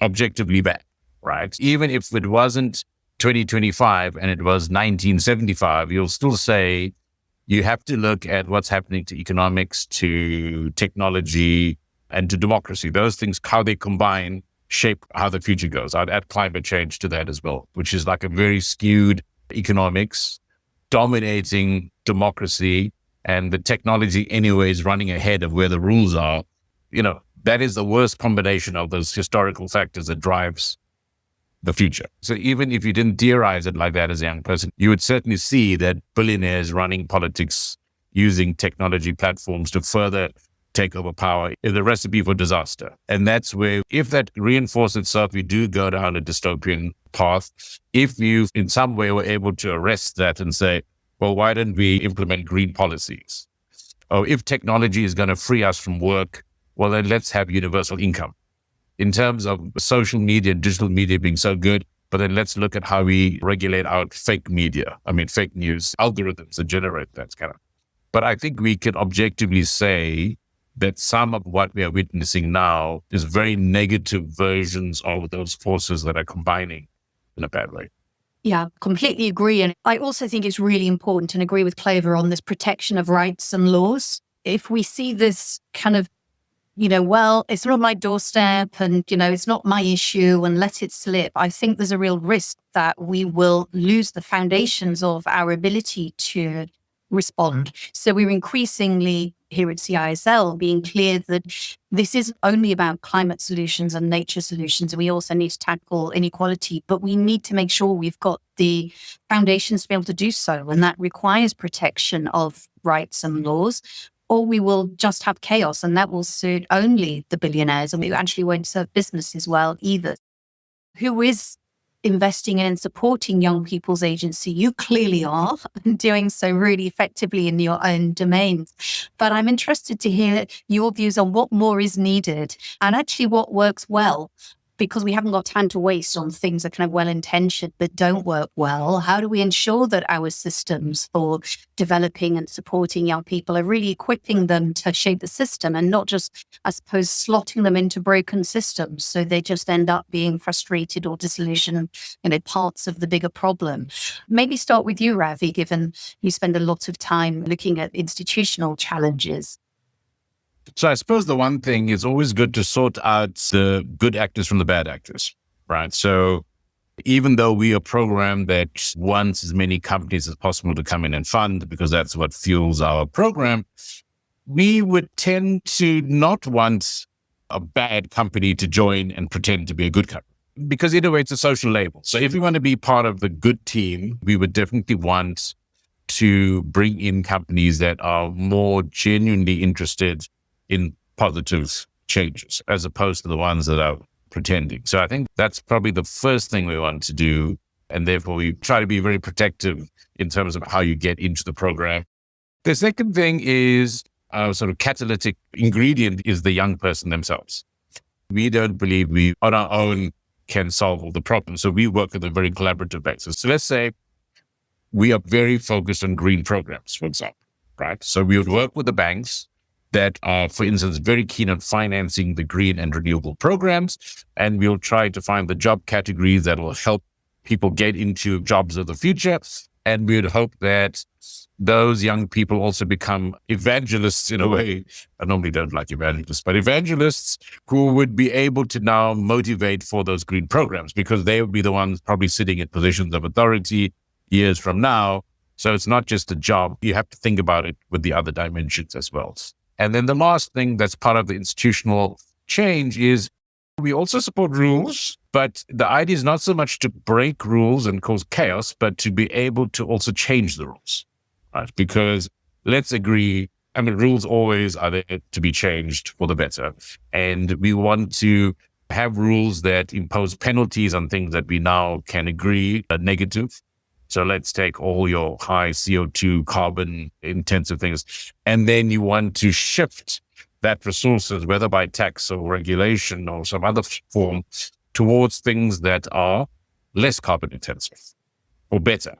objectively bad, right? Even if it wasn't 2025 and it was 1975, you'll still say you have to look at what's happening to economics, to technology, and to democracy. Those things, how they combine, shape how the future goes. I'd add climate change to that as well, which is like a very skewed economics dominating democracy, and the technology anyways running ahead of where the rules are. That is the worst combination of those historical factors that drives the future. So even if you didn't theorize it like that as a young person, you would certainly see that billionaires running politics using technology platforms to further take over power is a recipe for disaster. And that's where, if that reinforces itself, we do go down a dystopian path. If you in some way were able to arrest that and say, well, why don't we implement green policies? Or if technology is going to free us from work, well, then let's have universal income. In terms of social media, digital media being so good, but then let's look at how we regulate out fake media. Fake news, algorithms that generate that kind of. But I think we can objectively say that some of what we are witnessing now is very negative versions of those forces that are combining in a bad way. Yeah, completely agree. And I also think it's really important, and agree with Clover on this protection of rights and laws. If we see this kind of, well, it's not my doorstep and, it's not my issue and let it slip, I think there's a real risk that we will lose the foundations of our ability to respond. So we're increasingly here at CISL being clear that this isn't only about climate solutions and nature solutions. We also need to tackle inequality, but we need to make sure we've got the foundations to be able to do so. And that requires protection of rights and laws, or we will just have chaos, and that will suit only the billionaires, and we actually won't serve businesses well either. Who is investing in and supporting young people's agency? You clearly are doing so really effectively in your own domains. But I'm interested to hear your views on what more is needed and actually what works well, because we haven't got time to waste on things that are kind of well-intentioned but don't work well. How do we ensure that our systems for developing and supporting young people are really equipping them to shape the system and not just, I suppose, slotting them into broken systems so they just end up being frustrated or disillusioned, parts of the bigger problem? Maybe start with you, Ravi, given you spend a lot of time looking at institutional challenges. So I suppose the one thing is always good to sort out the good actors from the bad actors, right? So even though we are programmed that wants as many companies as possible to come in and fund, because that's what fuels our program, we would tend to not want a bad company to join and pretend to be a good company, because in a way it's a social label. So if we want to be part of the good team, we would definitely want to bring in companies that are more genuinely interested in positive changes, as opposed to the ones that are pretending. So I think that's probably the first thing we want to do. And therefore we try to be very protective in terms of how you get into the program. The second thing is sort of catalytic ingredient is the young person themselves. We don't believe we on our own can solve all the problems. So we work on a very collaborative basis. So let's say we are very focused on green programs, for example, right? So we would work with the banks that are, for instance, very keen on financing the green and renewable programs. And we'll try to find the job categories that will help people get into jobs of the future. And we would hope that those young people also become evangelists in a way. I normally don't like evangelists, but evangelists who would be able to now motivate for those green programs, because they would be the ones probably sitting in positions of authority years from now. So it's not just a job. You have to think about it with the other dimensions as well. And then the last thing that's part of the institutional change is we also support rules, but the idea is not so much to break rules and cause chaos, but to be able to also change the rules, right? Because let's agree, rules always are there to be changed for the better. And we want to have rules that impose penalties on things that we now can agree are negative. So let's take all your high CO2 carbon intensive things. And then you want to shift that resources, whether by tax or regulation or some other form, towards things that are less carbon intensive or better.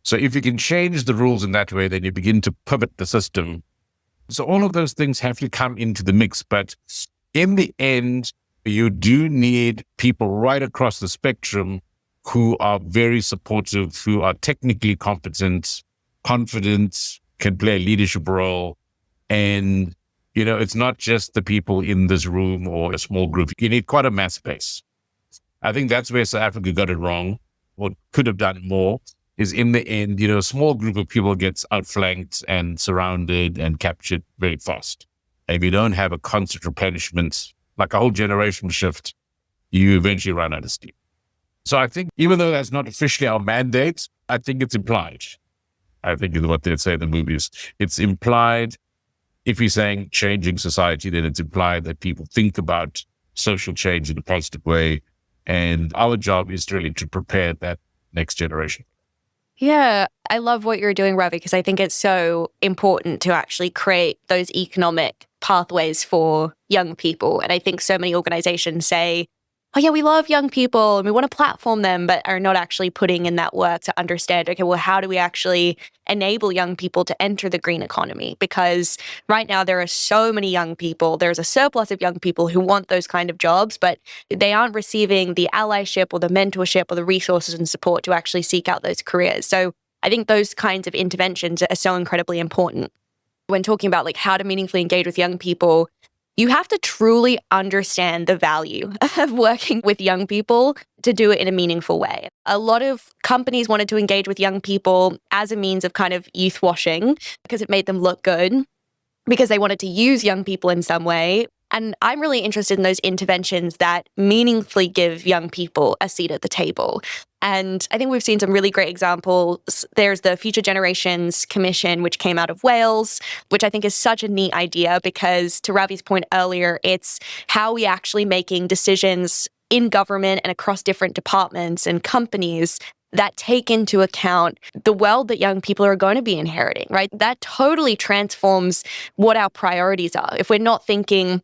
So if you can change the rules in that way, then you begin to pivot the system. So all of those things have to come into the mix. But in the end, you do need people right across the spectrum who are very supportive, who are technically competent, confident, can play a leadership role. And, it's not just the people in this room or a small group. You need quite a mass base. I think that's where South Africa got it wrong, or could have done more, is in the end, a small group of people gets outflanked and surrounded and captured very fast. And if you don't have a constant replenishment, like a whole generational shift, you eventually run out of steam. So I think even though that's not officially our mandate, I think it's implied. I think is what they say in the movies. It's implied. If you're saying changing society, then it's implied that people think about social change in a positive way. And our job is really to prepare that next generation. Yeah, I love what you're doing, Ravi, because I think it's so important to actually create those economic pathways for young people. And I think so many organizations say, oh yeah, we love young people and we want to platform them, but are not actually putting in that work to understand, okay, well, how do we actually enable young people to enter the green economy? Because right now there are so many young people, there's a surplus of young people who want those kind of jobs, but they aren't receiving the allyship or the mentorship or the resources and support to actually seek out those careers. So I think those kinds of interventions are so incredibly important. When talking about like how to meaningfully engage with young people, you have to truly understand the value of working with young people to do it in a meaningful way. A lot of companies wanted to engage with young people as a means of kind of youth washing because it made them look good, because they wanted to use young people in some way. And I'm really interested in those interventions that meaningfully give young people a seat at the table. And I think we've seen some really great examples. There's the Future Generations Commission, which came out of Wales, which I think is such a neat idea because, to Ravi's point earlier, it's how we actually making decisions in government and across different departments and companies that take into account the world that young people are going to be inheriting, right? That totally transforms what our priorities are. If we're not thinking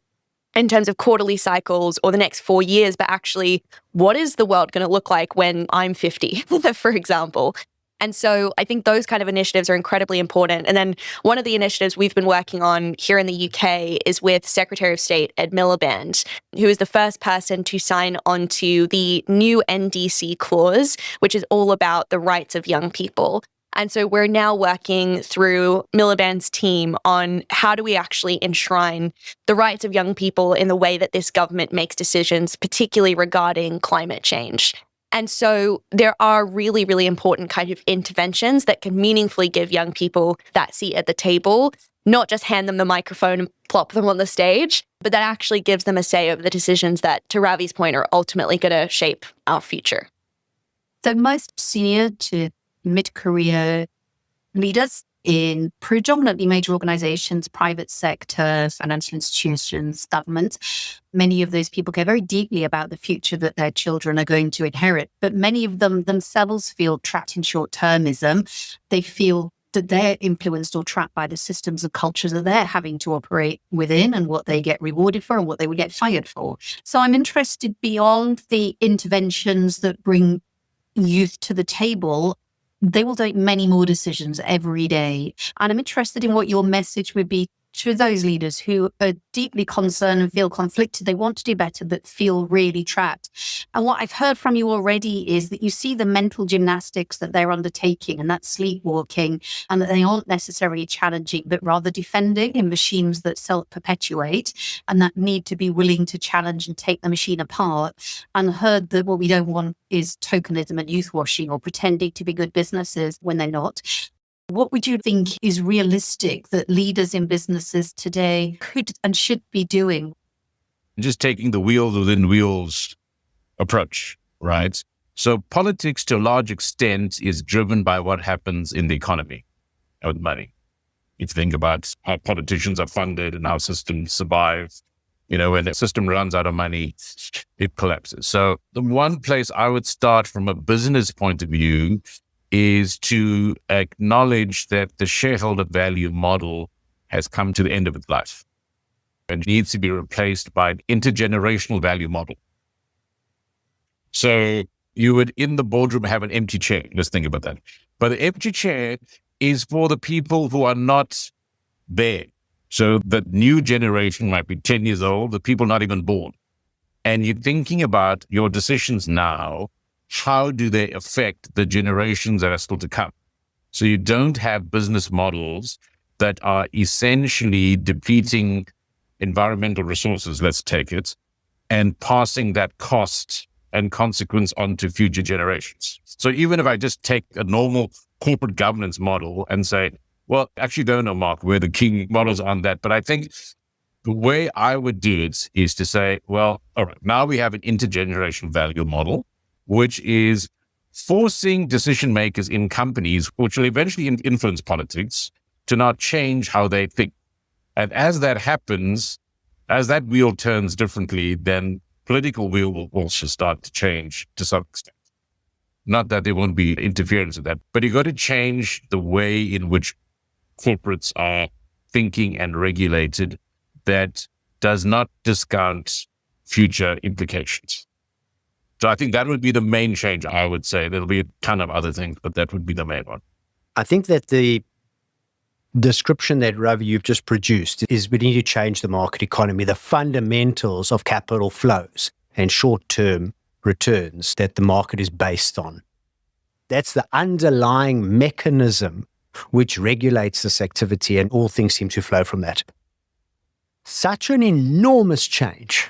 in terms of quarterly cycles or the next 4 years, but actually, what is the world going to look like when I'm 50, for example? And so I think those kind of initiatives are incredibly important. And then one of the initiatives we've been working on here in the UK is with Secretary of State Ed Miliband, who is the first person to sign onto the new NDC clause, which is all about the rights of young people. And so we're now working through Miliband's team on how do we actually enshrine the rights of young people in the way that this government makes decisions, particularly regarding climate change. And so there are really, really important kind of interventions that can meaningfully give young people that seat at the table, not just hand them the microphone and plop them on the stage, but that actually gives them a say over the decisions that, to Ravi's point, are ultimately going to shape our future. So most senior to mid-career leaders in predominantly major organizations, private sector, financial institutions, government, many of those people care very deeply about the future that their children are going to inherit. But many of them themselves feel trapped in short-termism. They feel that they're influenced or trapped by the systems and cultures that they're having to operate within and what they get rewarded for and what they would get fired for. So I'm interested beyond the interventions that bring youth to the table. They will make many more decisions every day. And I'm interested in what your message would be to those leaders who are deeply concerned and feel conflicted. They want to do better, but feel really trapped. And what I've heard from you already is that you see the mental gymnastics that they're undertaking, and that's sleepwalking, and that they aren't necessarily challenging, but rather defending in machines that self-perpetuate and that need to be willing to challenge and take the machine apart. And heard that what we don't want is tokenism and youth washing or pretending to be good businesses when they're not. What would you think is realistic that leaders in businesses today could and should be doing? Just taking the wheels within wheels approach, right? So politics to a large extent is driven by what happens in the economy with money. If you think about how politicians are funded and how systems survive, when the system runs out of money, it collapses. So the one place I would start from a business point of view is to acknowledge that the shareholder value model has come to the end of its life and needs to be replaced by an intergenerational value model. So you would in the boardroom have an empty chair. Just think about that. But the empty chair is for the people who are not there. So the new generation might be 10 years old, the people not even born. And you're thinking about your decisions now, how do they affect the generations that are still to come? So you don't have business models that are essentially depleting environmental resources, let's take it, and passing that cost and consequence onto future generations. So even if I just take a normal corporate governance model and say, well, actually don't know, Marc, where the key models on that. But I think the way I would do it is to say, well, all right, now we have an intergenerational value model, which is forcing decision makers in companies, which will eventually influence politics, to now change how they think. And as that happens, as that wheel turns differently, then political wheel will also start to change to some extent. Not that there won't be interference with that, but you've got to change the way in which corporates are thinking and regulated that does not discount future implications. So I think that would be the main change, I would say. There'll be a ton of other things, but that would be the main one. I think that the description that, Ravi, you've just produced is we need to change the market economy, the fundamentals of capital flows and short-term returns that the market is based on. That's the underlying mechanism which regulates this activity, and all things seem to flow from that. Such an enormous change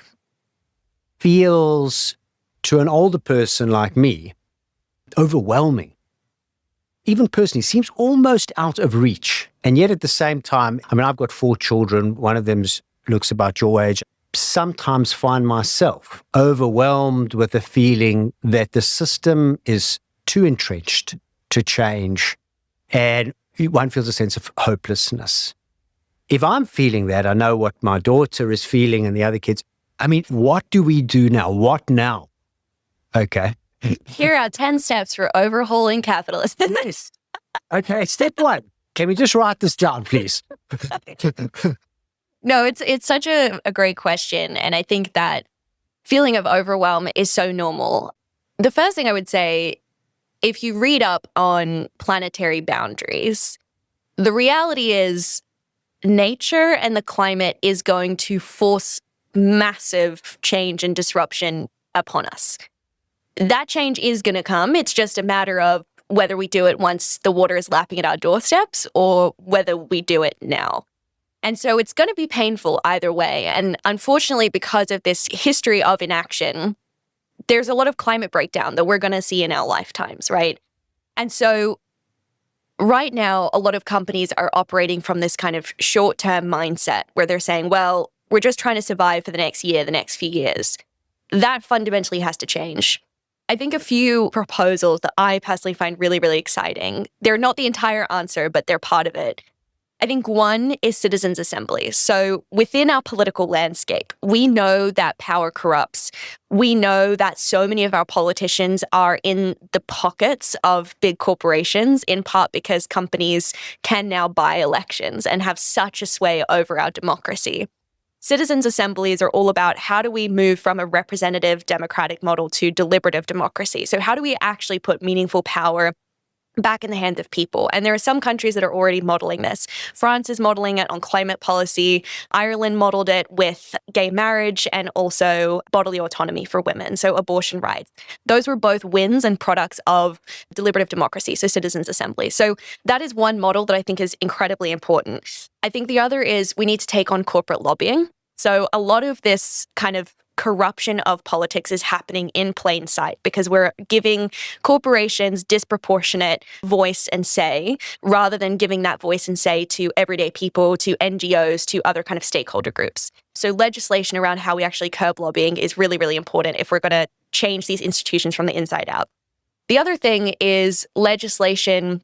feels, to an older person like me, overwhelming. Even personally, seems almost out of reach. And yet at the same time, I mean, I've got 4 children. One of them looks about your age. Sometimes find myself overwhelmed with the feeling that the system is too entrenched to change. And one feels a sense of hopelessness. If I'm feeling that, I know what my daughter is feeling and the other kids. I mean, what do we do now? What now? Okay. Here are 10 steps for overhauling capitalism. Yes. Okay, step 1. Can we just write this down, please? No, it's such a great question. And I think that feeling of overwhelm is so normal. The first thing I would say, if you read up on planetary boundaries, the reality is nature and the climate is going to force massive change and disruption upon us. That change is going to come. It's just a matter of whether we do it once the water is lapping at our doorsteps or whether we do it now. And so it's going to be painful either way. And unfortunately, because of this history of inaction, there's a lot of climate breakdown that we're going to see in our lifetimes, right? And so right now, a lot of companies are operating from this kind of short-term mindset where they're saying, well, we're just trying to survive for the next year, the next few years. That fundamentally has to change. I think a few proposals that I personally find really, really exciting. They're not the entire answer, but they're part of it. I think one is citizens' assemblies. So within our political landscape, we know that power corrupts. We know that so many of our politicians are in the pockets of big corporations, in part because companies can now buy elections and have such a sway over our democracy. Citizens' assemblies are all about how do we move from a representative democratic model to deliberative democracy. So how do we actually put meaningful power back in the hands of people? And there are some countries that are already modeling this. France is modeling it on climate policy. Ireland modeled it with gay marriage and also bodily autonomy for women, so abortion rights. Those were both wins and products of deliberative democracy, so citizens' assemblies. So that is one model that I think is incredibly important. I think the other is we need to take on corporate lobbying. So a lot of this kind of corruption of politics is happening in plain sight because we're giving corporations disproportionate voice and say rather than giving that voice and say to everyday people, to NGOs, to other kind of stakeholder groups. So legislation around how we actually curb lobbying is really, really important if we're going to change these institutions from the inside out. The other thing is legislation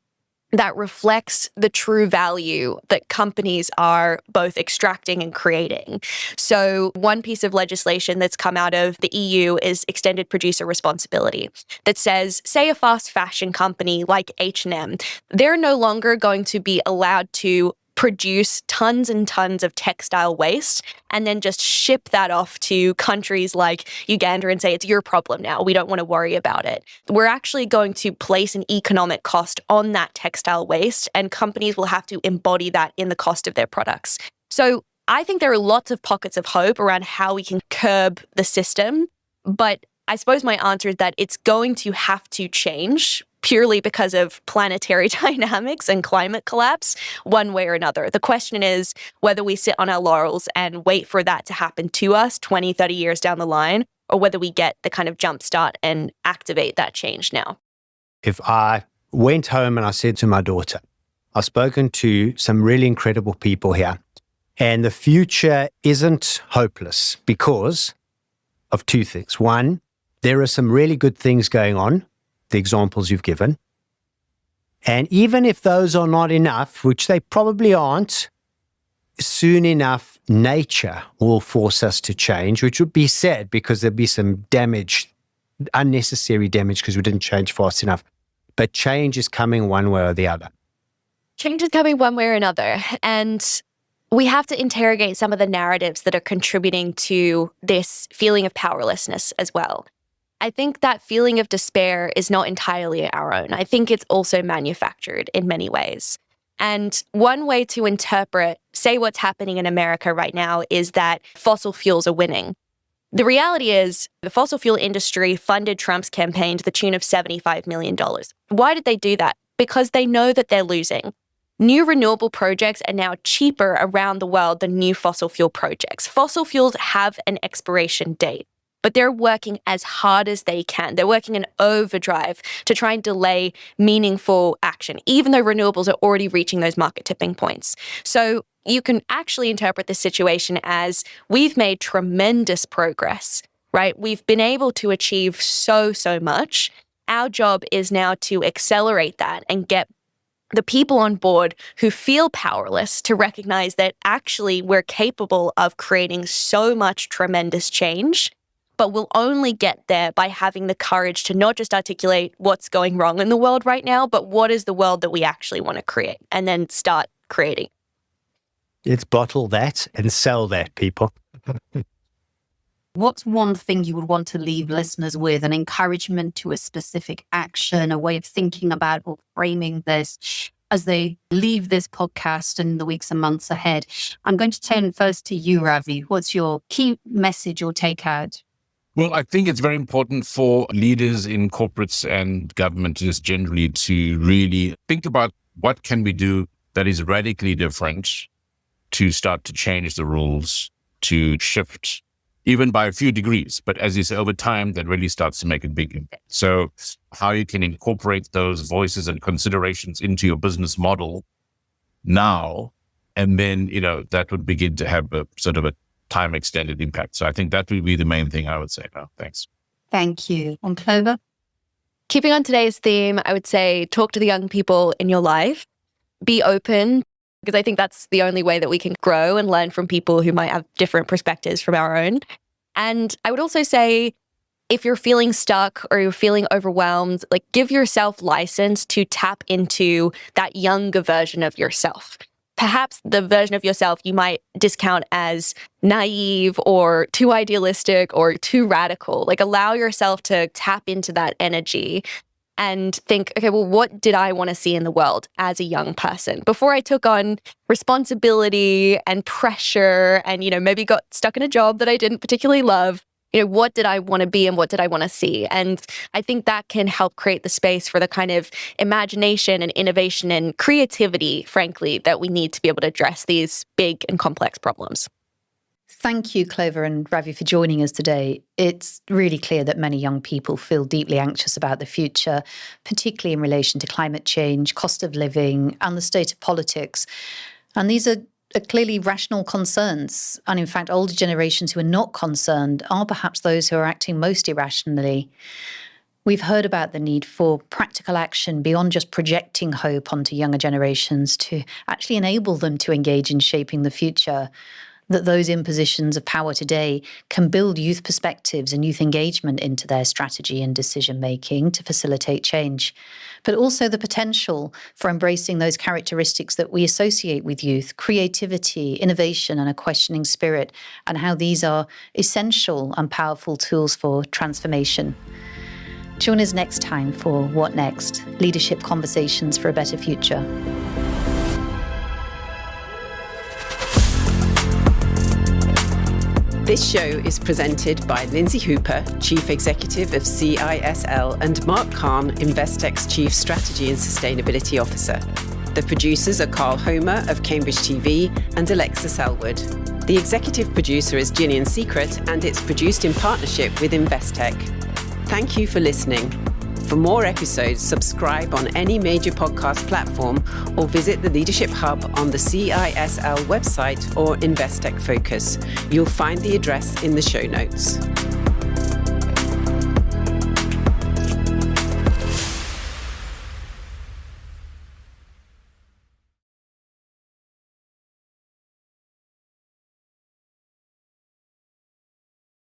that reflects the true value that companies are both extracting and creating. So one piece of legislation that's come out of the EU is extended producer responsibility that says, say a fast fashion company like H&M, they're no longer going to be allowed to produce tons and tons of textile waste and then just ship that off to countries like Uganda and say, it's your problem now. We don't want to worry about it. We're actually going to place an economic cost on that textile waste, and companies will have to embody that in the cost of their products. So I think there are lots of pockets of hope around how we can curb the system, but I suppose my answer is that it's going to have to change purely because of planetary dynamics and climate collapse, one way or another. The question is whether we sit on our laurels and wait for that to happen to us 20, 30 years down the line, or whether we get the kind of jump start and activate that change now. If I went home and I said to my daughter, I've spoken to some really incredible people here, and the future isn't hopeless because of two things. One, there are some really good things going on, the examples you've given. And even if those are not enough, which they probably aren't, soon enough, nature will force us to change, which would be sad because there'd be some damage, unnecessary damage because we didn't change fast enough. But change is coming one way or the other. Change is coming one way or another. And we have to interrogate some of the narratives that are contributing to this feeling of powerlessness as well. I think that feeling of despair is not entirely our own. I think it's also manufactured in many ways. And one way to interpret, say, what's happening in America right now is that fossil fuels are winning. The reality is the fossil fuel industry funded Trump's campaign to the tune of $75 million. Why did they do that? Because they know that they're losing. New renewable projects are now cheaper around the world than new fossil fuel projects. Fossil fuels have an expiration date, but they're working as hard as they can. They're working in overdrive to try and delay meaningful action, even though renewables are already reaching those market tipping points. So you can actually interpret this situation as we've made tremendous progress, right? We've been able to achieve so much. Our job is now to accelerate that and get the people on board who feel powerless to recognize that actually we're capable of creating so much tremendous change, but we'll only get there by having the courage to not just articulate what's going wrong in the world right now, but what is the world that we actually want to create, and then start creating. Let's bottle that and sell that, people. What's one thing you would want to leave listeners with, an encouragement to a specific action, a way of thinking about or framing this as they leave this podcast in the weeks and months ahead? I'm going to turn first to you, Ravi. What's your key message or takeout? Well, I think it's very important for leaders in corporates and government just generally to really think about what can we do that is radically different to start to change the rules, to shift even by a few degrees. But as you say, over time, that really starts to make a big impact. So how you can incorporate those voices and considerations into your business model now, and then, that would begin to have a sort of a time extended impact. So I think that would be the main thing I would say now. Thanks. Thank you. On Clover? Keeping on today's theme, I would say talk to the young people in your life. Be open, because I think that's the only way that we can grow and learn from people who might have different perspectives from our own. And I would also say, if you're feeling stuck or you're feeling overwhelmed, give yourself license to tap into that younger version of yourself. Perhaps the version of yourself you might discount as naive or too idealistic or too radical. Allow yourself to tap into that energy and think, okay, well, what did I want to see in the world as a young person? Before I took on responsibility and pressure and, maybe got stuck in a job that I didn't particularly love, what did I want to be and what did I want to see? And I think that can help create the space for the kind of imagination and innovation and creativity, frankly, that we need to be able to address these big and complex problems. Thank you, Clover and Ravi, for joining us today. It's really clear that many young people feel deeply anxious about the future, particularly in relation to climate change, cost of living, and the state of politics. And these are clearly rational concerns. And in fact, older generations who are not concerned are perhaps those who are acting most irrationally. We've heard about the need for practical action beyond just projecting hope onto younger generations to actually enable them to engage in shaping the future. that those in positions of power today can build youth perspectives and youth engagement into their strategy and decision making to facilitate change, but also the potential for embracing those characteristics that we associate with youth: creativity, innovation, and a questioning spirit, and how these are essential and powerful tools for transformation. Join us next time for What Next? Leadership Conversations for a Better Future. This show is presented by Lindsay Hooper, Chief Executive of CISL, and Marc Kahn, Investec's Chief Strategy and Sustainability Officer. The producers are Carl Homer of Cambridge TV and Alexa Selwood. The executive producer is Gillian Secret, and it's produced in partnership with Investec. Thank you for listening. For more episodes, subscribe on any major podcast platform or visit the Leadership Hub on the CISL website or Investec Focus. You'll find the address in the show notes.